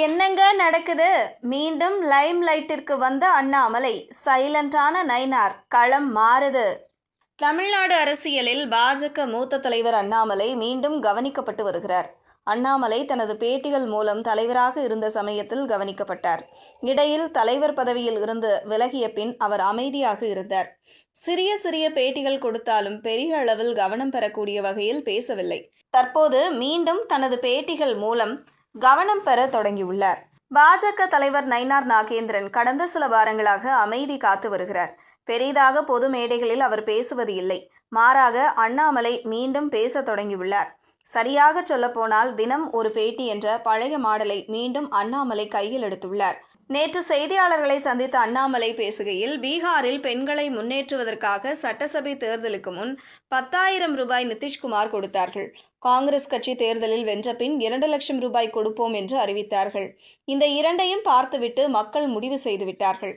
என்னங்க நடக்குது? மீண்டும் லைம் லைட்டிற்கு வந்த அண்ணாமலை. சைலண்டான நயினார். களம் மாறுது. தமிழ்நாடு அரசியலில் பாஜக மூத்த தலைவர் அண்ணாமலை மீண்டும் கவனிக்கப்பட்டு வருகிறார். அண்ணாமலை தனது பேட்டிகள் மூலம் தலைவராக இருந்த சமயத்தில் கவனிக்கப்பட்டார். இடையில் தலைவர் பதவியில் இருந்து விலகிய பின் அவர் அமைதியாக இருந்தார். சிறிய சிறிய பேட்டிகள் கொடுத்தாலும் பெரிய அளவில் கவனம் பெறக்கூடிய வகையில் பேசவில்லை. தற்போது மீண்டும் தனது பேட்டிகள் மூலம் கவனம் பெற தொடங்கியுள்ளார். பாஜக தலைவர் நயினார் நாகேந்திரன் கடந்த சில வாரங்களாக அமைதி காத்து வருகிறார். பெரிதாக பொது மேடைகளில் அவர் பேசுவது இல்லை. மாறாக அண்ணாமலை மீண்டும் பேச தொடங்கியுள்ளார். சரியாக சொல்லப்போனால் தினம் ஒரு பேட்டி என்ற பழைய மாடலை மீண்டும் அண்ணாமலை கையில் எடுத்துள்ளார். நேற்று செய்தியாளர்களை சந்தித்த அண்ணாமலை பேசுகையில், பீகாரில் பெண்களை முன்னேற்றுவதற்காக சட்டசபை தேர்தலுக்கு முன் 10,000 ரூபாய் நிதிஷ்குமார் கொடுத்தார்கள். காங்கிரஸ் கட்சி தேர்தலில் வென்ற பின் 2 லட்சம் ரூபாய் கொடுப்போம் என்று அறிவித்தார்கள். இந்த இரண்டையும் பார்த்துவிட்டு மக்கள் முடிவு செய்துவிட்டார்கள்.